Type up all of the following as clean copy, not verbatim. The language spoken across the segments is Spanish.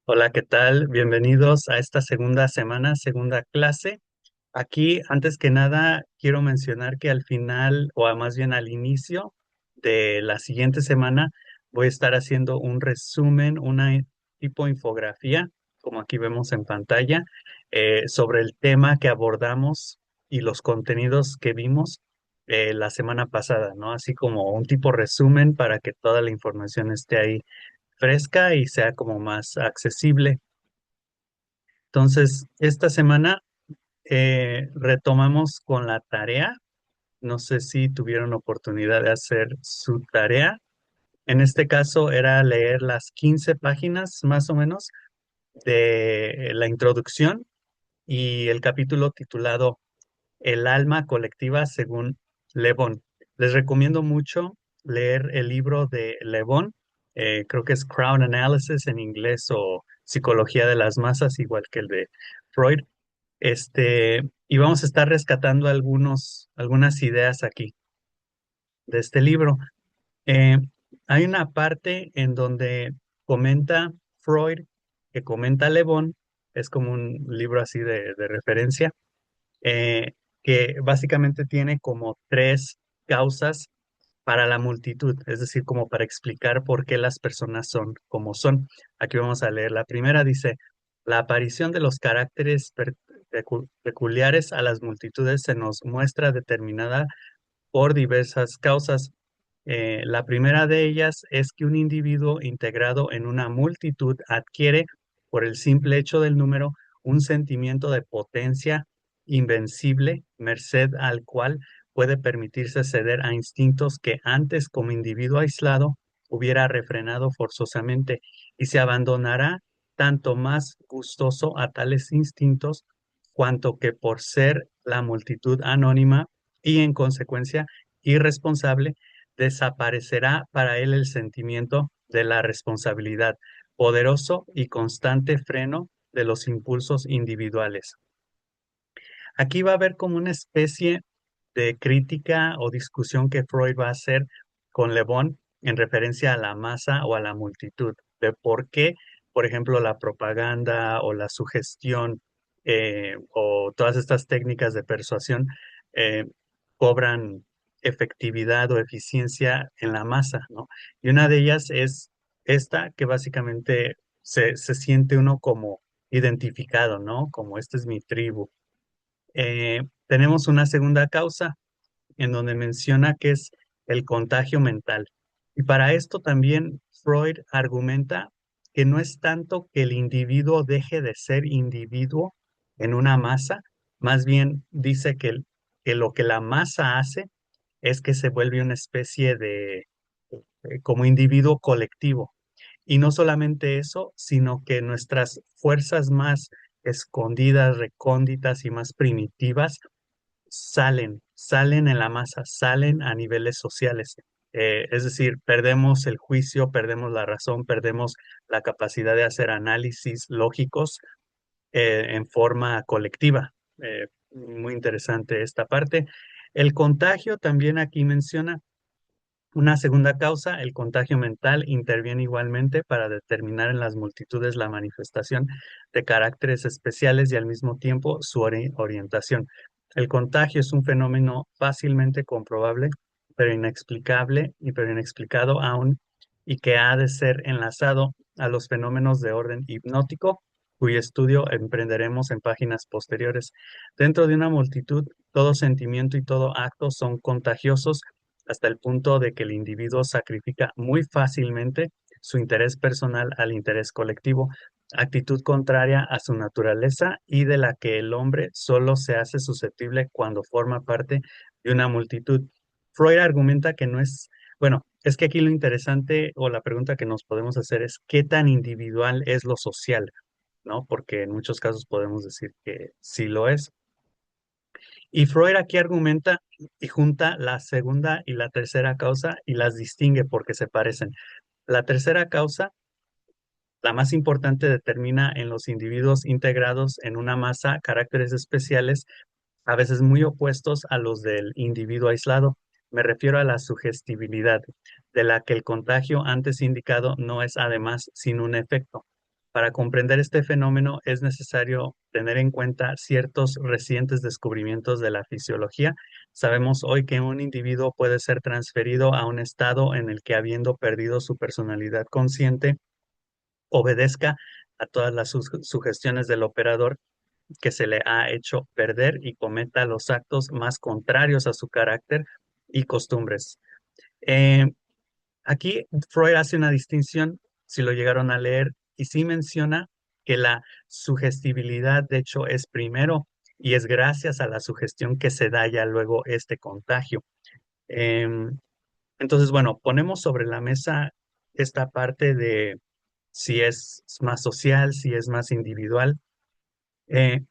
Hola, ¿qué tal? Bienvenidos a esta segunda semana, segunda clase. Aquí, antes que nada, quiero mencionar que al final, más bien al inicio de la siguiente semana, voy a estar haciendo un resumen, una tipo infografía, como aquí vemos en pantalla, sobre el tema que abordamos y los contenidos que vimos la semana pasada, ¿no? Así como un tipo resumen para que toda la información esté ahí fresca y sea como más accesible. Entonces, esta semana retomamos con la tarea. No sé si tuvieron oportunidad de hacer su tarea. En este caso era leer las 15 páginas más o menos de la introducción y el capítulo titulado El alma colectiva según Le Bon. Les recomiendo mucho leer el libro de Le Bon. Creo que es Crowd Analysis en inglés o Psicología de las Masas, igual que el de Freud. Y vamos a estar rescatando algunas ideas aquí de este libro. Eh, Hay una parte en donde comenta Freud, que comenta Le Bon, es como un libro así de referencia, eh, que básicamente tiene como tres causas para la multitud, es decir, como para explicar por qué las personas son como son. Aquí vamos a leer. La primera dice, la aparición de los caracteres peculiares a las multitudes se nos muestra determinada por diversas causas. La primera de ellas es que un individuo integrado en una multitud adquiere, por el simple hecho del número, un sentimiento de potencia invencible, merced al cual puede permitirse ceder a instintos que antes como individuo aislado hubiera refrenado forzosamente y se abandonará tanto más gustoso a tales instintos cuanto que por ser la multitud anónima y en consecuencia irresponsable, desaparecerá para él el sentimiento de la responsabilidad, poderoso y constante freno de los impulsos individuales. Aquí va a haber como una especie de crítica o discusión que Freud va a hacer con Le Bon en referencia a la masa o a la multitud, de por qué, por ejemplo, la propaganda o la sugestión o todas estas técnicas de persuasión eh, cobran efectividad o eficiencia en la masa, ¿no? Y una de ellas es esta que básicamente se siente uno como identificado, ¿no? Como esta es mi tribu. Tenemos una segunda causa en donde menciona que es el contagio mental. Y para esto también Freud argumenta que no es tanto que el individuo deje de ser individuo en una masa, más bien dice que lo que la masa hace es que se vuelve una especie de como individuo colectivo. Y no solamente eso, sino que nuestras fuerzas más escondidas, recónditas y más primitivas salen en la masa, salen a niveles sociales. Es decir, perdemos el juicio, perdemos la razón, perdemos la capacidad de hacer análisis lógicos en forma colectiva. Muy interesante esta parte. El contagio también aquí menciona una segunda causa, el contagio mental, interviene igualmente para determinar en las multitudes la manifestación de caracteres especiales y al mismo tiempo su orientación. El contagio es un fenómeno fácilmente comprobable, pero inexplicable y pero inexplicado aún y que ha de ser enlazado a los fenómenos de orden hipnótico, cuyo estudio emprenderemos en páginas posteriores. Dentro de una multitud, todo sentimiento y todo acto son contagiosos hasta el punto de que el individuo sacrifica muy fácilmente su interés personal al interés colectivo, actitud contraria a su naturaleza y de la que el hombre solo se hace susceptible cuando forma parte de una multitud. Freud argumenta que no es, bueno, es que aquí lo interesante o la pregunta que nos podemos hacer es ¿qué tan individual es lo social? ¿No? Porque en muchos casos podemos decir que sí lo es. Y Freud aquí argumenta y junta la segunda y la tercera causa y las distingue porque se parecen. La tercera causa, la más importante, determina en los individuos integrados en una masa caracteres especiales, a veces muy opuestos a los del individuo aislado. Me refiero a la sugestibilidad, de la que el contagio antes indicado no es además sino un efecto. Para comprender este fenómeno es necesario tener en cuenta ciertos recientes descubrimientos de la fisiología. Sabemos hoy que un individuo puede ser transferido a un estado en el que, habiendo perdido su personalidad consciente, obedezca a todas las sugestiones del operador que se le ha hecho perder y cometa los actos más contrarios a su carácter y costumbres. Eh, Aquí Freud hace una distinción, si lo llegaron a leer, y sí menciona que la sugestibilidad, de hecho, es primero y es gracias a la sugestión que se da ya luego este contagio. Em, entonces, bueno, ponemos sobre la mesa esta parte de si es más social, si es más individual. Eh,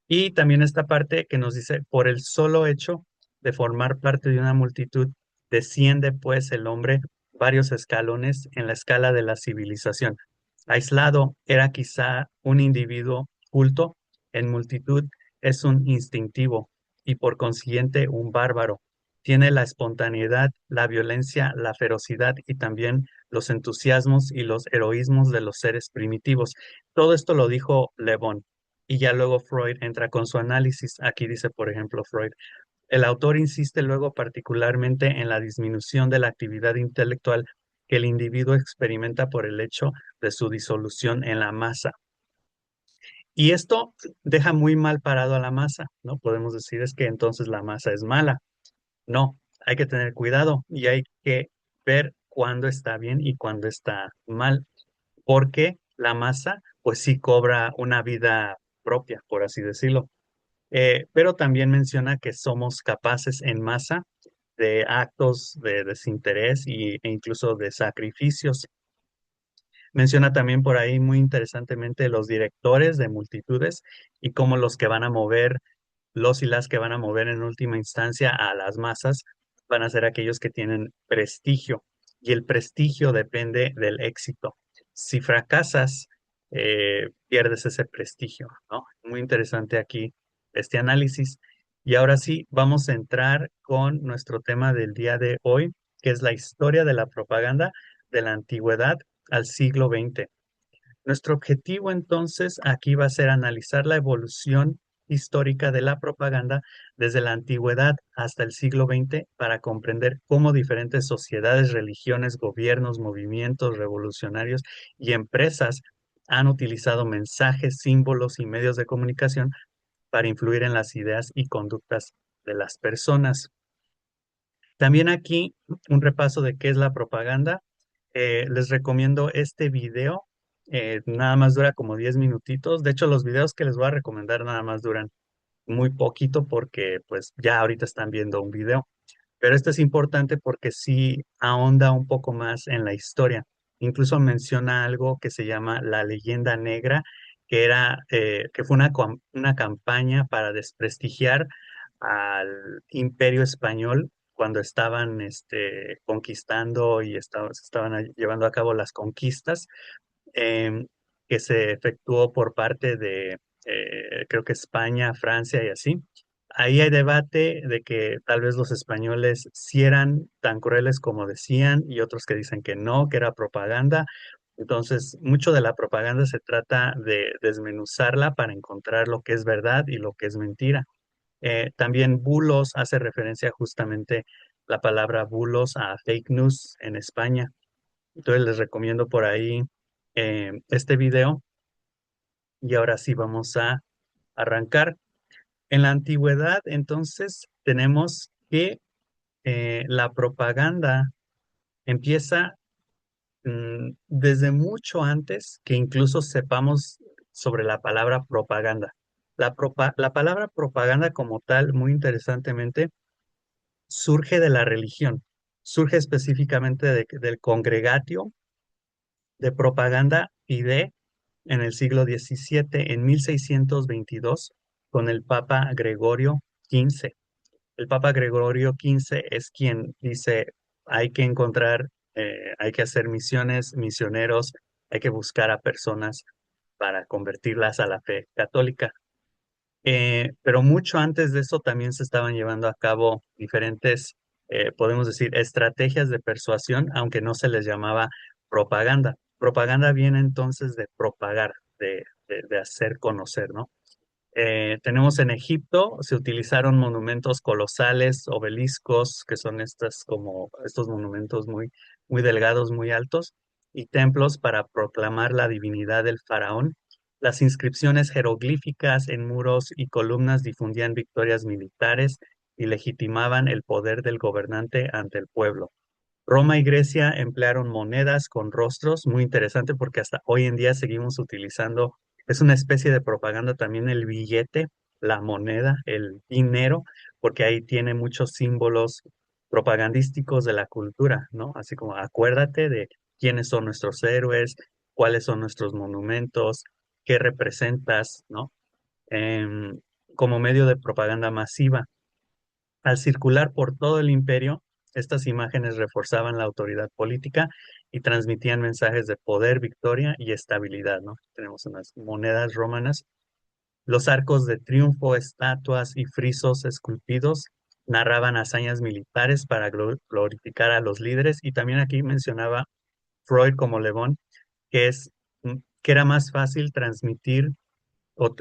y también esta parte que nos dice, por el solo hecho de formar parte de una multitud, desciende pues el hombre varios escalones en la escala de la civilización. Aislado era quizá un individuo culto, en multitud es un instintivo y por consiguiente un bárbaro. Tiene la espontaneidad, la violencia, la ferocidad y también los entusiasmos y los heroísmos de los seres primitivos. Todo esto lo dijo Le Bon. Y ya luego Freud entra con su análisis. Aquí dice, por ejemplo, Freud, el autor insiste luego particularmente en la disminución de la actividad intelectual que el individuo experimenta por el hecho de su disolución en la masa. Y esto deja muy mal parado a la masa, ¿no? Podemos decir es que entonces la masa es mala. No, hay que tener cuidado y hay que ver cuándo está bien y cuándo está mal, porque la masa pues sí cobra una vida propia, por así decirlo. Pero también menciona que somos capaces en masa de actos de desinterés e incluso de sacrificios. Menciona también por ahí muy interesantemente los directores de multitudes y cómo los que van a mover, los y las que van a mover en última instancia a las masas van a ser aquellos que tienen prestigio y el prestigio depende del éxito. Si fracasas, pierdes ese prestigio, ¿no? Muy interesante aquí este análisis. Y ahora sí, vamos a entrar con nuestro tema del día de hoy, que es la historia de la propaganda de la antigüedad al siglo XX. Nuestro objetivo entonces aquí va a ser analizar la evolución histórica de la propaganda desde la antigüedad hasta el siglo XX para comprender cómo diferentes sociedades, religiones, gobiernos, movimientos revolucionarios y empresas han utilizado mensajes, símbolos y medios de comunicación para influir en las ideas y conductas de las personas. También aquí un repaso de qué es la propaganda. Les recomiendo este video. Nada más dura como 10 minutitos. De hecho, los videos que les voy a recomendar nada más duran muy poquito porque pues ya ahorita están viendo un video. Pero esto es importante porque sí ahonda un poco más en la historia. Incluso menciona algo que se llama la leyenda negra, que fue una campaña para desprestigiar al Imperio Español cuando estaban conquistando y se estaban llevando a cabo las conquistas, em, que se efectuó por parte de, creo que España, Francia y así. Ahí hay debate de que tal vez los españoles sí eran tan crueles como decían y otros que dicen que no, que era propaganda. Entonces, mucho de la propaganda se trata de desmenuzarla para encontrar lo que es verdad y lo que es mentira. También bulos hace referencia justamente la palabra bulos a fake news en España. Entonces les recomiendo por ahí este video y ahora sí vamos a arrancar. En la antigüedad, entonces, tenemos que la propaganda empieza desde mucho antes que incluso sepamos sobre la palabra propaganda. La palabra propaganda como tal, muy interesantemente, surge de la religión, surge específicamente del congregatio de propaganda fide en el siglo XVII, en 1622, con el Papa Gregorio XV. El Papa Gregorio XV es quien dice, hay que encontrar, hay que hacer misiones, misioneros, hay que buscar a personas para convertirlas a la fe católica. Pero mucho antes de eso también se estaban llevando a cabo diferentes, podemos decir, estrategias de persuasión, aunque no se les llamaba propaganda. propaganda viene entonces de propagar, de hacer conocer, ¿no? Tenemos en Egipto, se utilizaron monumentos colosales, obeliscos, que son estas como estos monumentos muy, muy delgados, muy altos, y templos para proclamar la divinidad del faraón. Las inscripciones jeroglíficas en muros y columnas difundían victorias militares y legitimaban el poder del gobernante ante el pueblo. Roma y Grecia emplearon monedas con rostros, muy interesante porque hasta hoy en día seguimos utilizando, es una especie de propaganda también el billete, la moneda, el dinero, porque ahí tiene muchos símbolos propagandísticos de la cultura, ¿no? Así como acuérdate de quiénes son nuestros héroes, cuáles son nuestros monumentos, qué representas, ¿no? Em, como medio de propaganda masiva. Al circular por todo el imperio, estas imágenes reforzaban la autoridad política y transmitían mensajes de poder, victoria y estabilidad, ¿no? Tenemos unas monedas romanas. Los arcos de triunfo, estatuas y frisos esculpidos narraban hazañas militares para glorificar a los líderes. Y también aquí mencionaba Freud como Levón, que que era más fácil transmitir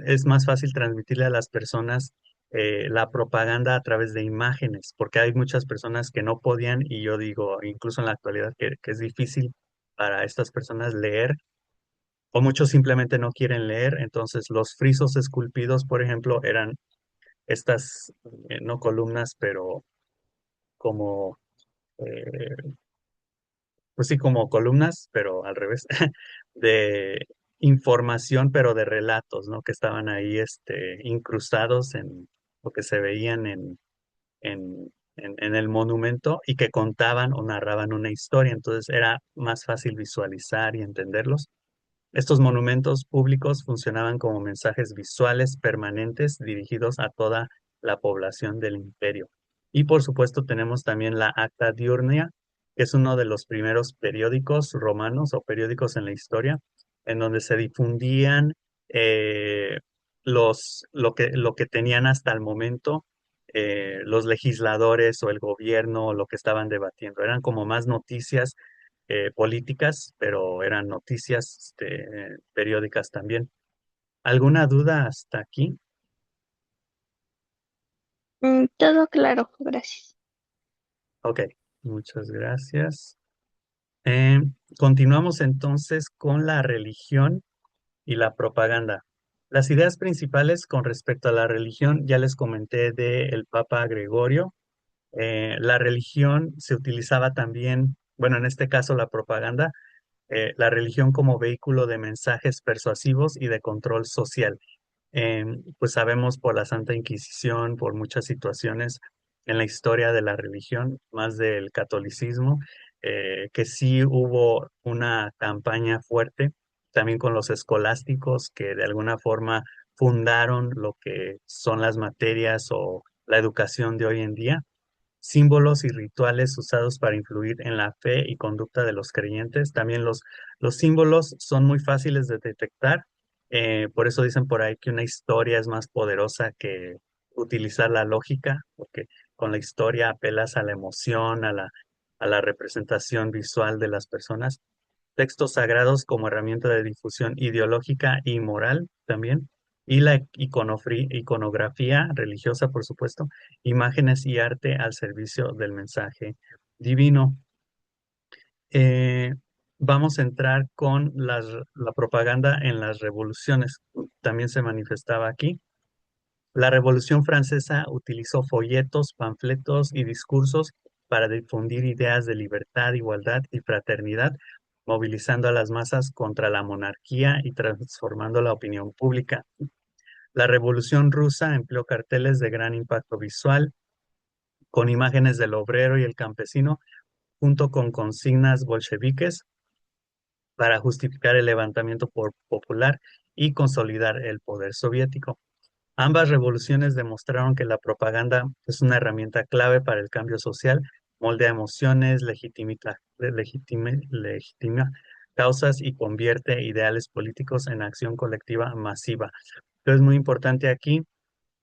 es más fácil transmitirle a las personas la propaganda a través de imágenes, porque hay muchas personas que no podían, y yo digo, incluso en la actualidad, que es difícil para estas personas leer, o muchos simplemente no quieren leer. Entonces, los frisos esculpidos, por ejemplo, eran estas, no columnas, pero como, eh, pues sí, como columnas, pero al revés, de información, pero de relatos, ¿no? Que estaban ahí, incrustados en lo que se veían en el monumento y que contaban o narraban una historia. Entonces era más fácil visualizar y entenderlos. Estos monumentos públicos funcionaban como mensajes visuales permanentes dirigidos a toda la población del imperio. Y por supuesto tenemos también la Acta Diurnia, que es uno de los primeros periódicos romanos o periódicos en la historia, en donde se difundían eh, lo que tenían hasta el momento los legisladores o el gobierno o lo que estaban debatiendo. Eran como más noticias políticas, pero eran noticias periódicas también. ¿Alguna duda hasta aquí? Todo claro, gracias. Ok, muchas gracias. Eh, Continuamos entonces con la religión y la propaganda. Las ideas principales con respecto a la religión, ya les comenté del Papa Gregorio. La religión se utilizaba también, bueno, en este caso la propaganda, la religión como vehículo de mensajes persuasivos y de control social. Pues sabemos por la Santa Inquisición, por muchas situaciones en la historia de la religión, más del catolicismo, que sí hubo una campaña fuerte, también con los escolásticos que de alguna forma fundaron lo que son las materias o la educación de hoy en día, símbolos y rituales usados para influir en la fe y conducta de los creyentes. También los símbolos son muy fáciles de detectar, por eso dicen por ahí que una historia es más poderosa que utilizar la lógica, porque con la historia apelas a la emoción, a la representación visual de las personas. Textos sagrados como herramienta de difusión ideológica y moral también, y la iconografía religiosa, por supuesto, imágenes y arte al servicio del mensaje divino. Eh, Vamos a entrar con la propaganda en las revoluciones. También se manifestaba aquí. La Revolución Francesa utilizó folletos, panfletos y discursos para difundir ideas de libertad, igualdad y fraternidad, movilizando a las masas contra la monarquía y transformando la opinión pública. La Revolución Rusa empleó carteles de gran impacto visual, con imágenes del obrero y el campesino, junto con consignas bolcheviques para justificar el levantamiento popular y consolidar el poder soviético. Ambas revoluciones demostraron que la propaganda es una herramienta clave para el cambio social, moldea emociones, legitima causas y convierte ideales políticos en acción colectiva masiva. Esto es muy importante aquí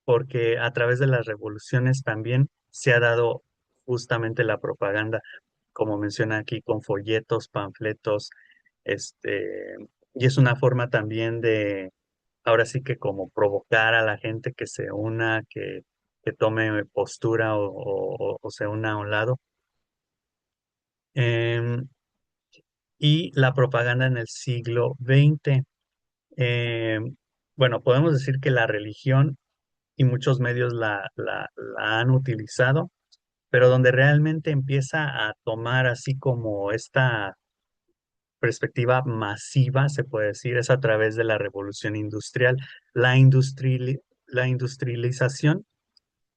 porque a través de las revoluciones también se ha dado justamente la propaganda, como menciona aquí, con folletos, panfletos. este, y es una forma también de, ahora sí que como provocar a la gente que se una, que tome postura o se una a un lado. Em, y la propaganda en el siglo XX. Em, bueno, podemos decir que la religión y muchos medios la han utilizado, pero donde realmente empieza a tomar así como esta perspectiva masiva, se puede decir, es a través de la revolución industrial. La industrialización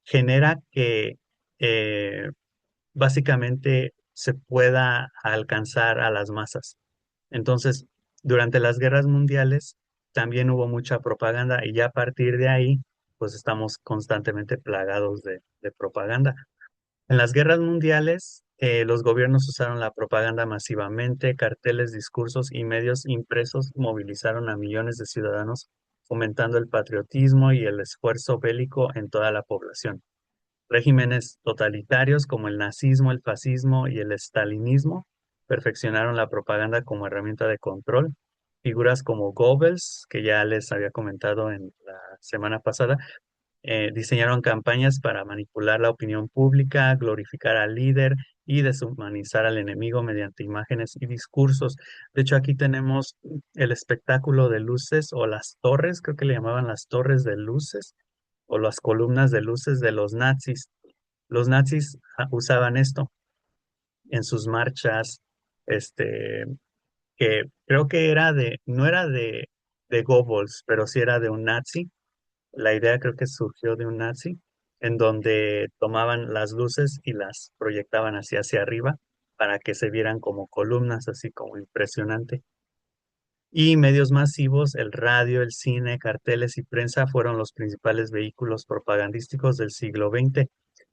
genera que básicamente se pueda alcanzar a las masas. Entonces, durante las guerras mundiales también hubo mucha propaganda y ya a partir de ahí, pues estamos constantemente plagados de propaganda. En las guerras mundiales, los gobiernos usaron la propaganda masivamente, carteles, discursos y medios impresos movilizaron a millones de ciudadanos, fomentando el patriotismo y el esfuerzo bélico en toda la población. Regímenes totalitarios como el nazismo, el fascismo y el estalinismo perfeccionaron la propaganda como herramienta de control. Figuras como Goebbels, que ya les había comentado en la semana pasada, diseñaron campañas para manipular la opinión pública, glorificar al líder y deshumanizar al enemigo mediante imágenes y discursos. De hecho, aquí tenemos el espectáculo de luces o las torres, creo que le llamaban las torres de luces o las columnas de luces de los nazis. Los nazis usaban esto en sus marchas, este, que creo que era no era de Goebbels, pero sí era de un nazi. La idea creo que surgió de un nazi, en donde tomaban las luces y las proyectaban hacia arriba para que se vieran como columnas, así como impresionante. Y medios masivos, el radio, el cine, carteles y prensa fueron los principales vehículos propagandísticos del siglo XX.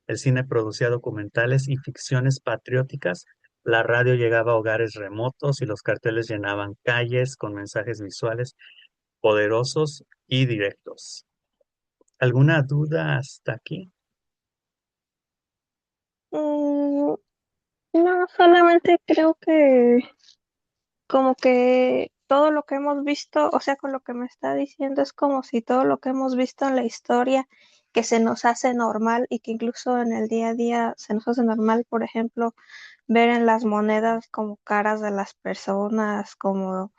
El cine producía documentales y ficciones patrióticas, la radio llegaba a hogares remotos y los carteles llenaban calles con mensajes visuales poderosos y directos. ¿Alguna duda hasta aquí? Mm, no, solamente creo que como que todo lo que hemos visto, o sea, con lo que me está diciendo es como si todo lo que hemos visto en la historia que se nos hace normal y que incluso en el día a día se nos hace normal, por ejemplo, ver en las monedas como caras de las personas, como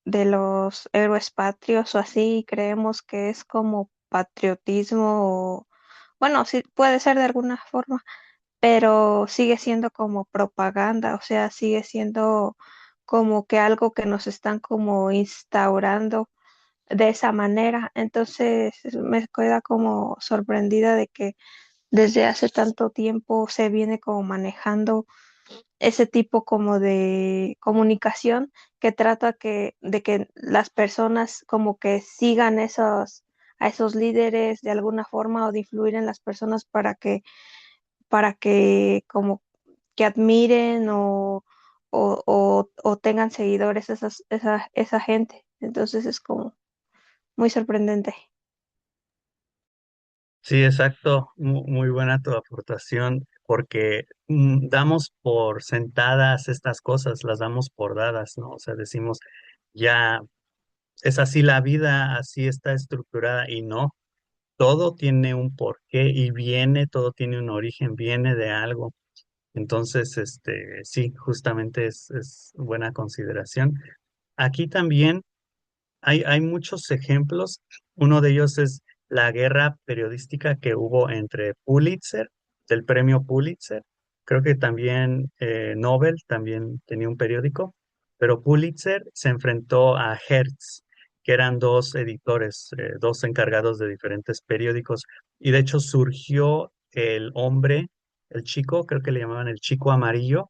de los héroes patrios o así, y creemos que es como patriotismo o, bueno, sí puede ser de alguna forma, pero sigue siendo como propaganda, o sea, sigue siendo como que algo que nos están como instaurando de esa manera. Entonces me queda como sorprendida de que desde hace tanto tiempo se viene como manejando ese tipo como de comunicación que trata de que las personas como que sigan a esos líderes de alguna forma o de influir en las personas para que como que admiren o tengan seguidores esa gente. Entonces es como muy sorprendente. Sí, exacto. Muy buena tu aportación, porque damos por sentadas estas cosas, las damos por dadas, ¿no? O sea, decimos, ya es así la vida, así está estructurada, y no, todo tiene un porqué y viene, todo tiene un origen, viene de algo. Entonces, sí, justamente es buena consideración. Aquí también hay muchos ejemplos. Uno de ellos es la guerra periodística que hubo entre Pulitzer, del premio Pulitzer. Creo que también Nobel también tenía un periódico, pero Pulitzer se enfrentó a Hertz, que eran dos editores, dos encargados de diferentes periódicos. Y de hecho surgió el hombre, el chico, creo que le llamaban el chico amarillo,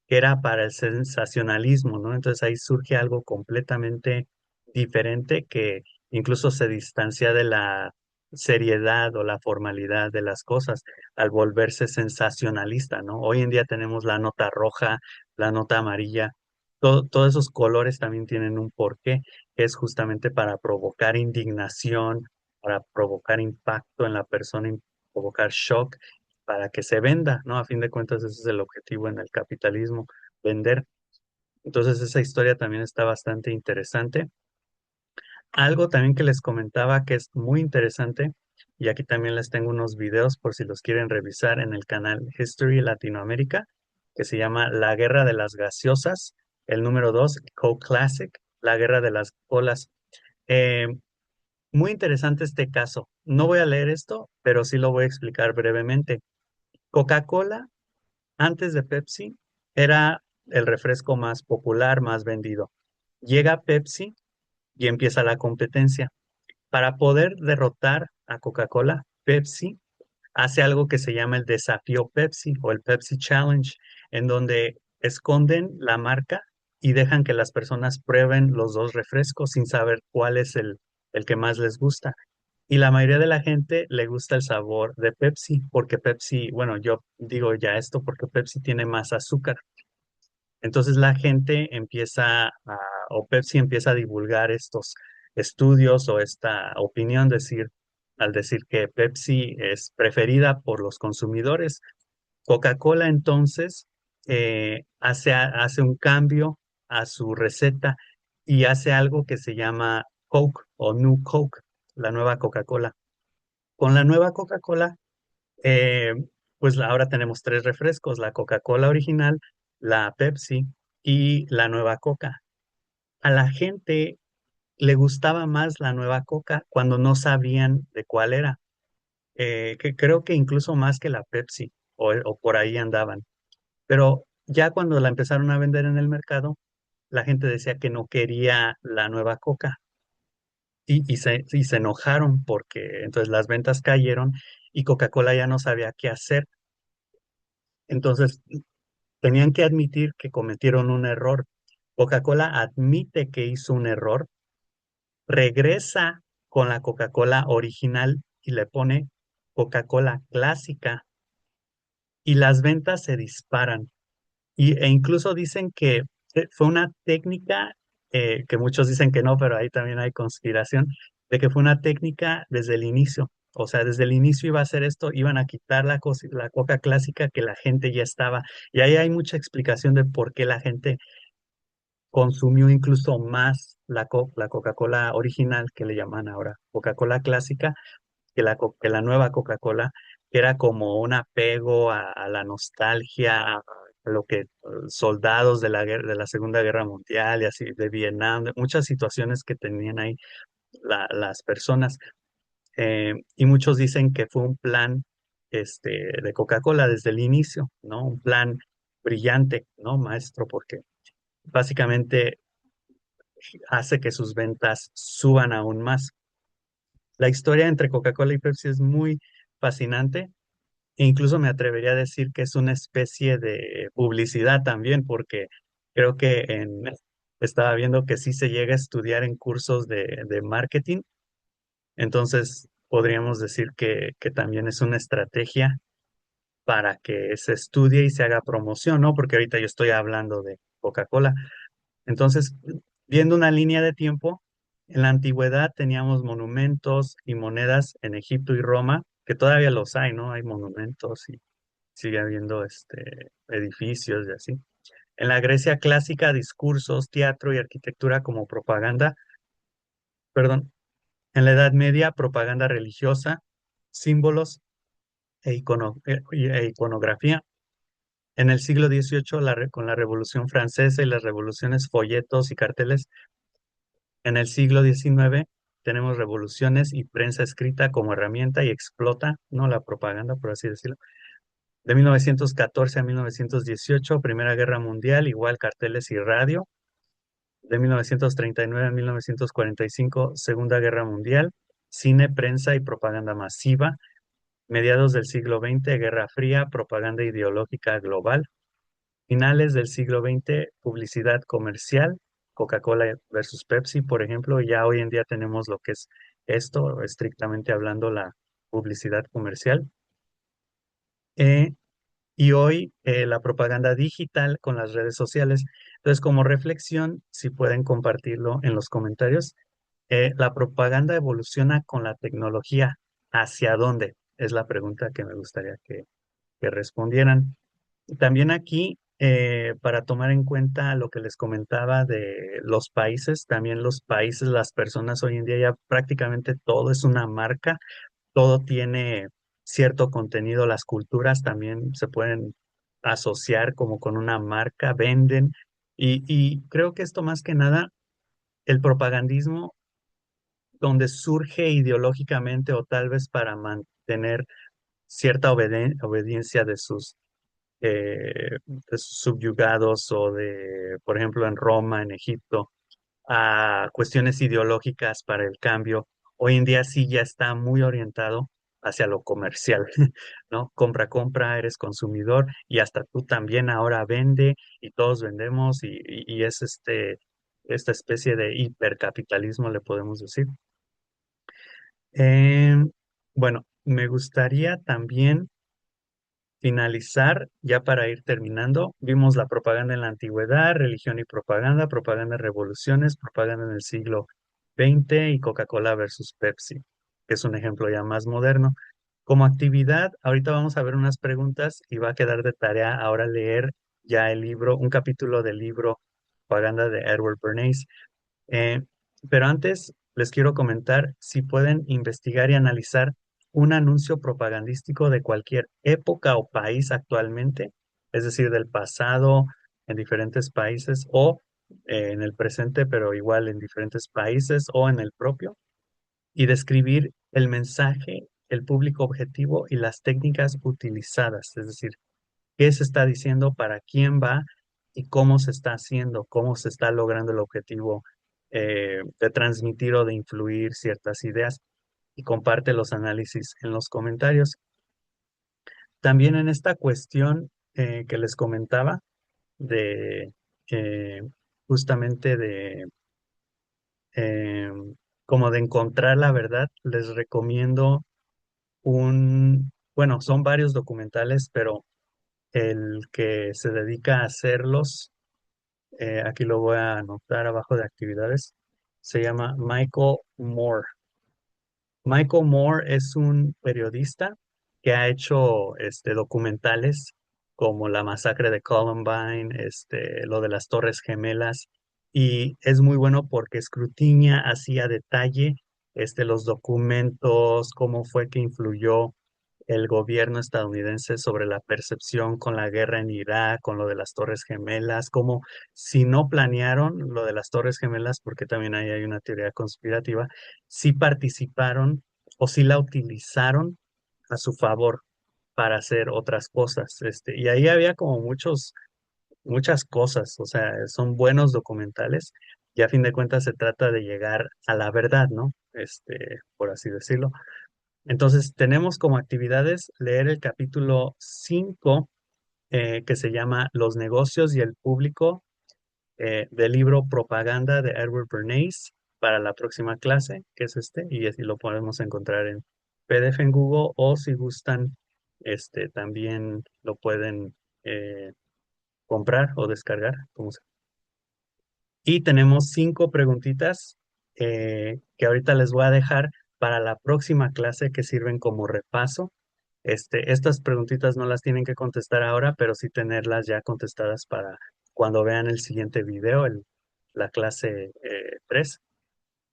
que era para el sensacionalismo, ¿no? Entonces ahí surge algo completamente diferente que incluso se distancia de la seriedad o la formalidad de las cosas al volverse sensacionalista, ¿no? Hoy en día tenemos la nota roja, la nota amarilla, todos esos colores también tienen un porqué, que es justamente para provocar indignación, para provocar impacto en la persona, provocar shock, para que se venda, ¿no? A fin de cuentas ese es el objetivo en el capitalismo, vender. Entonces esa historia también está bastante interesante. Algo también que les comentaba que es muy interesante, y aquí también les tengo unos videos por si los quieren revisar en el canal History Latinoamérica, que se llama La Guerra de las Gaseosas, el número 2 Coke Classic, La Guerra de las Colas. Eh, Muy interesante este caso. No voy a leer esto, pero sí lo voy a explicar brevemente. Coca-Cola, antes de Pepsi, era el refresco más popular, más vendido. Llega Pepsi y empieza la competencia. Para poder derrotar a Coca-Cola, Pepsi hace algo que se llama el desafío Pepsi o el Pepsi Challenge, en donde esconden la marca y dejan que las personas prueben los dos refrescos sin saber cuál es el que más les gusta. Y la mayoría de la gente le gusta el sabor de Pepsi, porque Pepsi, bueno, yo digo ya esto porque Pepsi tiene más azúcar. Entonces la gente o Pepsi empieza a divulgar estos estudios o esta opinión, al decir que Pepsi es preferida por los consumidores. Coca-Cola entonces hace un cambio a su receta y hace algo que se llama Coke o New Coke, la nueva Coca-Cola. Con la nueva Coca-Cola eh, pues ahora tenemos tres refrescos, la Coca-Cola original, la Pepsi y la nueva Coca. A la gente le gustaba más la nueva Coca cuando no sabían de cuál era, que creo que incluso más que la Pepsi o por ahí andaban. Pero ya cuando la empezaron a vender en el mercado, la gente decía que no quería la nueva Coca y se enojaron porque entonces las ventas cayeron y Coca-Cola ya no sabía qué hacer. Entonces tenían que admitir que cometieron un error. Coca-Cola admite que hizo un error, regresa con la Coca-Cola original y le pone Coca-Cola clásica y las ventas se disparan. E incluso dicen que fue una técnica, que muchos dicen que no, pero ahí también hay conspiración, de que fue una técnica desde el inicio. O sea, desde el inicio iba a hacer esto, iban a quitar la coca clásica que la gente ya estaba. Y ahí hay mucha explicación de por qué la gente consumió incluso más la Coca-Cola original, que le llaman ahora Coca-Cola clásica, que la nueva Coca-Cola, que era como un apego a la nostalgia, a lo que soldados de de la Segunda Guerra Mundial y así, de Vietnam, de muchas situaciones que tenían ahí las personas. Y muchos dicen que fue un plan de Coca-Cola desde el inicio, ¿no? Un plan brillante, ¿no, maestro? Porque básicamente hace que sus ventas suban aún más. La historia entre Coca-Cola y Pepsi es muy fascinante e incluso me atrevería a decir que es una especie de publicidad también, porque creo que estaba viendo que sí se llega a estudiar en cursos de marketing, entonces podríamos decir que también es una estrategia para que se estudie y se haga promoción, ¿no? Porque ahorita yo estoy hablando de Coca-Cola. Entonces, viendo una línea de tiempo, en la antigüedad teníamos monumentos y monedas en Egipto y Roma, que todavía los hay, ¿no? Hay monumentos y sigue habiendo edificios y así. En la Grecia clásica, discursos, teatro y arquitectura como propaganda, perdón, en la Edad Media, propaganda religiosa, símbolos e iconografía. En el siglo XVIII, con la Revolución Francesa y las revoluciones, folletos y carteles. En el siglo XIX tenemos revoluciones y prensa escrita como herramienta y explota, ¿no? La propaganda, por así decirlo. De 1914 a 1918, Primera Guerra Mundial, igual carteles y radio. De 1939 a 1945, Segunda Guerra Mundial, cine, prensa y propaganda masiva. Mediados del siglo XX, Guerra Fría, propaganda ideológica global. Finales del siglo XX, publicidad comercial, Coca-Cola versus Pepsi, por ejemplo, y ya hoy en día tenemos lo que es esto, estrictamente hablando, la publicidad comercial. Eh, y hoy la propaganda digital con las redes sociales. Entonces, como reflexión, si pueden compartirlo en los comentarios, la propaganda evoluciona con la tecnología. ¿Hacia dónde? Es la pregunta que me gustaría que respondieran. También aquí para tomar en cuenta lo que les comentaba de los países, también los países, las personas hoy en día ya prácticamente todo es una marca, todo tiene cierto contenido, las culturas también se pueden asociar como con una marca, venden, y creo que esto más que nada, el propagandismo, donde surge ideológicamente o tal vez para mantener cierta obediencia de sus subyugados o de, por ejemplo, en Roma, en Egipto, a cuestiones ideológicas para el cambio. Hoy en día sí ya está muy orientado hacia lo comercial, ¿no? Compra, compra, eres consumidor y hasta tú también ahora vende y todos vendemos y es esta especie de hipercapitalismo, le podemos decir. Bueno, me gustaría también finalizar, ya para ir terminando, vimos la propaganda en la antigüedad, religión y propaganda, propaganda en revoluciones, propaganda en el siglo XX y Coca-Cola versus Pepsi, que es un ejemplo ya más moderno. Como actividad, ahorita vamos a ver unas preguntas y va a quedar de tarea ahora leer ya el libro, un capítulo del libro Propaganda de Edward Bernays. Eh, pero antes les quiero comentar si pueden investigar y analizar un anuncio propagandístico de cualquier época o país actualmente, es decir, del pasado en diferentes países o en el presente, pero igual en diferentes países o en el propio, y describir el mensaje, el público objetivo y las técnicas utilizadas, es decir, qué se está diciendo, para quién va y cómo se está haciendo, cómo se está logrando el objetivo de transmitir o de influir ciertas ideas y comparte los análisis en los comentarios. También en esta cuestión que les comentaba de eh, justamente eh, como de encontrar la verdad, les recomiendo bueno, son varios documentales, pero el que se dedica a hacerlos, aquí lo voy a anotar abajo de actividades, se llama Michael Moore. Michael Moore es un periodista que ha hecho documentales como la masacre de Columbine, lo de las Torres Gemelas, y es muy bueno porque escrutina así a detalle los documentos, cómo fue que influyó el gobierno estadounidense sobre la percepción con la guerra en Irak, con lo de las Torres Gemelas, como si no planearon lo de las Torres Gemelas, porque también ahí hay una teoría conspirativa, si participaron o si la utilizaron a su favor para hacer otras cosas. Y ahí había como muchas cosas, o sea, son buenos documentales y a fin de cuentas se trata de llegar a la verdad, ¿no? Por así decirlo. Entonces, tenemos como actividades leer el capítulo 5 que se llama Los negocios y el público del libro Propaganda de Edward Bernays para la próxima clase, que es y así lo podemos encontrar en PDF en Google o si gustan, también lo pueden comprar o descargar, como sea. Y tenemos 5 preguntitas que ahorita les voy a dejar para la próxima clase que sirven como repaso. Estas preguntitas no las tienen que contestar ahora, pero sí tenerlas ya contestadas para cuando vean el siguiente video, la clase 3.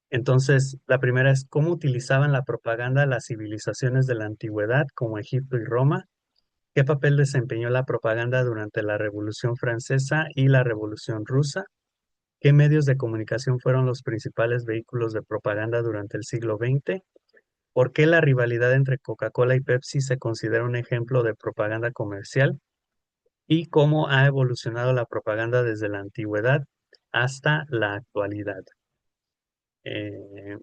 Entonces, la primera es cómo utilizaban la propaganda las civilizaciones de la antigüedad como Egipto y Roma. ¿Qué papel desempeñó la propaganda durante la Revolución Francesa y la Revolución Rusa? ¿Qué medios de comunicación fueron los principales vehículos de propaganda durante el siglo XX? ¿Por qué la rivalidad entre Coca-Cola y Pepsi se considera un ejemplo de propaganda comercial? ¿Y cómo ha evolucionado la propaganda desde la antigüedad hasta la actualidad? Eh,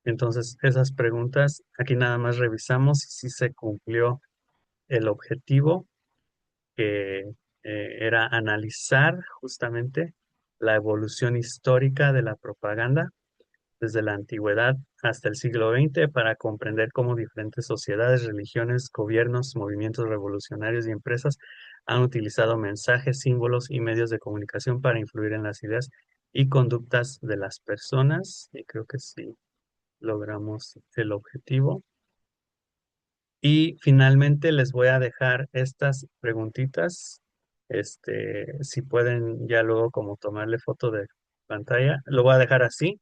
entonces, esas preguntas, aquí nada más revisamos si se cumplió el objetivo, que era analizar justamente la evolución histórica de la propaganda desde la antigüedad hasta el siglo XX para comprender cómo diferentes sociedades, religiones, gobiernos, movimientos revolucionarios y empresas han utilizado mensajes, símbolos y medios de comunicación para influir en las ideas y conductas de las personas. Y creo que sí logramos el objetivo. Y finalmente les voy a dejar estas preguntitas Si pueden ya luego como tomarle foto de pantalla, lo voy a dejar así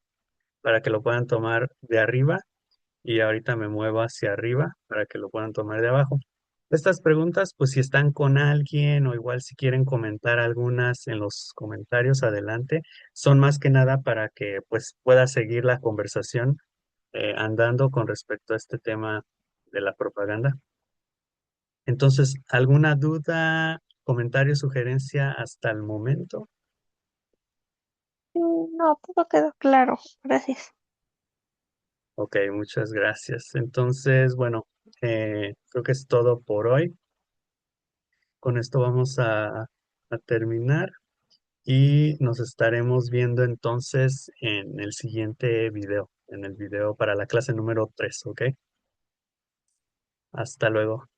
para que lo puedan tomar de arriba y ahorita me muevo hacia arriba para que lo puedan tomar de abajo. Estas preguntas, pues si están con alguien o igual si quieren comentar algunas en los comentarios adelante, son más que nada para que pues pueda seguir la conversación andando con respecto a este tema de la propaganda. Entonces, ¿alguna duda, comentario, sugerencia hasta el momento? No, todo quedó claro. Gracias. Ok, muchas gracias. Entonces, bueno, creo que es todo por hoy. Con esto vamos a terminar y nos estaremos viendo entonces en el siguiente video, en el video para la clase número 3, ¿ok? Hasta luego.